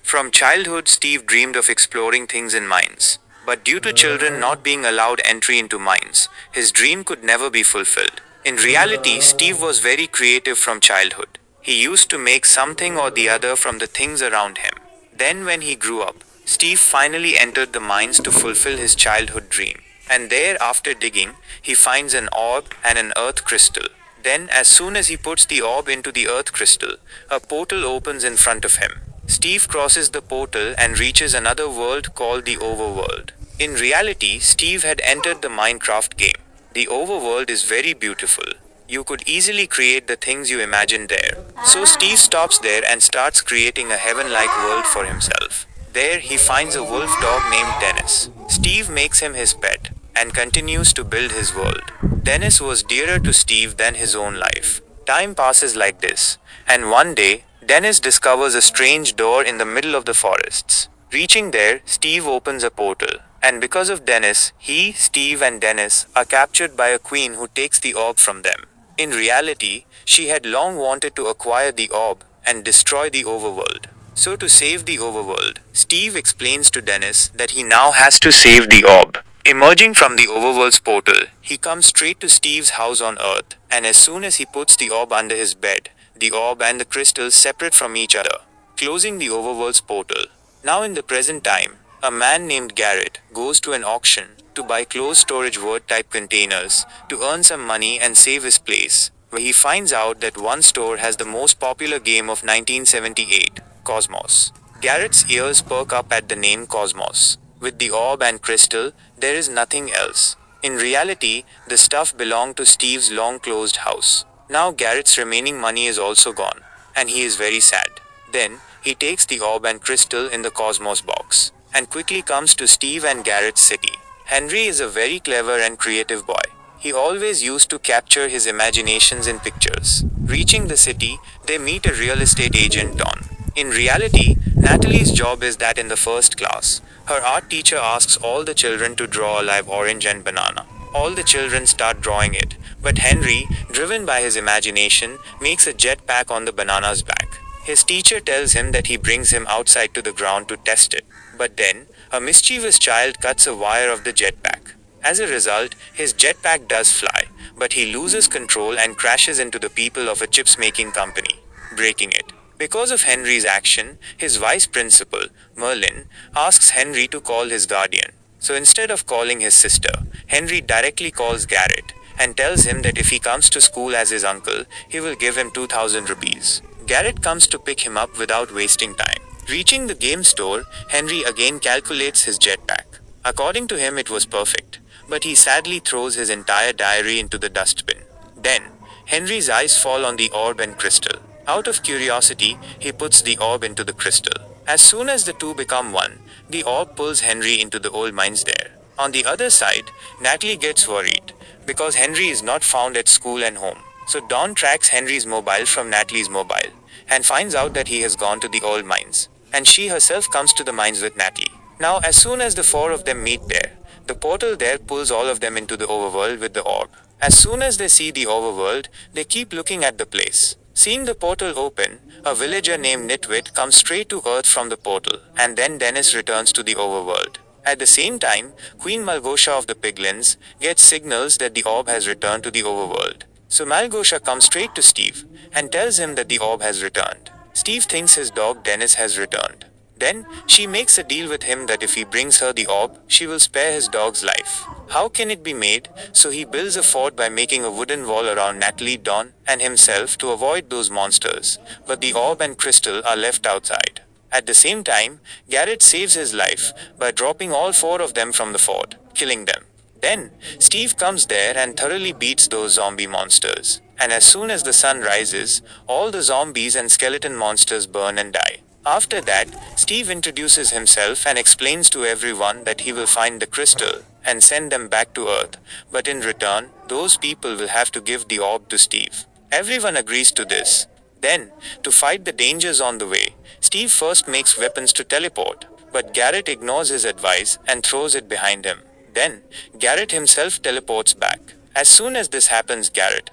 From childhood, Steve dreamed of exploring things in mines. But due to children not being allowed entry into mines, his dream could never be fulfilled. In reality, Steve was very creative from childhood. He used to make something or the other from the things around him. Then, when he grew up, Steve finally entered the mines to fulfill his childhood dream. And there, after digging, he finds an orb and an earth crystal. Then, as soon as he puts the orb into the earth crystal, a portal opens in front of him. Steve crosses the portal and reaches another world called the Overworld. In reality, Steve had entered the Minecraft game. The overworld is very beautiful. You could easily create the things you imagine there. So Steve stops there and starts creating a heaven-like world for himself. There he finds a wolf dog named Dennis. Steve makes him his pet and continues to build his world. Dennis was dearer to Steve than his own life. Time passes like this, and one day, Dennis discovers a strange door in the middle of the forests. Reaching there, Steve opens a portal. And because of Dennis, he, Steve and Dennis are captured by a queen who takes the orb from them. In reality, she had long wanted to acquire the orb and destroy the overworld. So to save the overworld, Steve explains to Dennis that he now has to save the orb. Emerging from the overworld's portal, he comes straight to Steve's house on Earth, and as soon as he puts the orb under his bed, the orb and the crystals separate from each other, closing the overworld's portal. Now in the present time, a man named Garrett goes to an auction to buy closed storage word type containers to earn some money and save his place, where he finds out that one store has the most popular game of 1978, Cosmos. Garrett's ears perk up at the name Cosmos. With the orb and crystal, there is nothing else. In reality, the stuff belonged to Steve's long-closed house. Now Garrett's remaining money is also gone, and he is very sad. Then, he takes the orb and crystal in the Cosmos box, and quickly comes to Steve and Garrett's city. Henry is a very clever and creative boy. He always used to capture his imaginations in pictures. Reaching the city, they meet a real estate agent Don. In reality, Natalie's job is that in the first class, her art teacher asks all the children to draw a live orange and banana. All the children start drawing it, but Henry, driven by his imagination, makes a jetpack on the banana's back. His teacher tells him that he brings him outside to the ground to test it. But then, a mischievous child cuts a wire of the jetpack. As a result, his jetpack does fly, but he loses control and crashes into the people of a chips-making company, breaking it. Because of Henry's action, his vice principal, Merlin, asks Henry to call his guardian. So instead of calling his sister, Henry directly calls Garrett and tells him that if he comes to school as his uncle, he will give him 2,000 rupees. Garrett comes to pick him up without wasting time. Reaching the game store, Henry again calculates his jetpack. According to him, it was perfect, but he sadly throws his entire diary into the dustbin. Then, Henry's eyes fall on the orb and crystal. Out of curiosity, he puts the orb into the crystal. As soon as the two become one, the orb pulls Henry into the old mines there. On the other side, Natalie gets worried because Henry is not found at school and home. So Dawn tracks Henry's mobile from Natalie's mobile and finds out that he has gone to the old mines. And she herself comes to the mines with Natalie. Now, as soon as the four of them meet there, the portal there pulls all of them into the overworld with the orb. As soon as they see the overworld, they keep looking at the place. Seeing the portal open, a villager named Nitwit comes straight to Earth from the portal, and then Dennis returns to the overworld. At the same time, Queen Malgosha of the Piglins gets signals that the orb has returned to the overworld. So Malgosha comes straight to Steve and tells him that the orb has returned. Steve thinks his dog Dennis has returned. Then, she makes a deal with him that if he brings her the orb, she will spare his dog's life. How can it be made? So he builds a fort by making a wooden wall around Natalie, Dawn, and himself to avoid those monsters, but the orb and crystal are left outside. At the same time, Garrett saves his life by dropping all four of them from the fort, killing them. Then, Steve comes there and thoroughly beats those zombie monsters. And as soon as the sun rises, all the zombies and skeleton monsters burn and die. After that, Steve introduces himself and explains to everyone that he will find the crystal and send them back to Earth, but in return, those people will have to give the orb to Steve. Everyone agrees to this. Then, to fight the dangers on the way, Steve first makes weapons to teleport, but Garrett ignores his advice and throws it behind him. Then, Garrett himself teleports back. As soon as this happens, Garrett,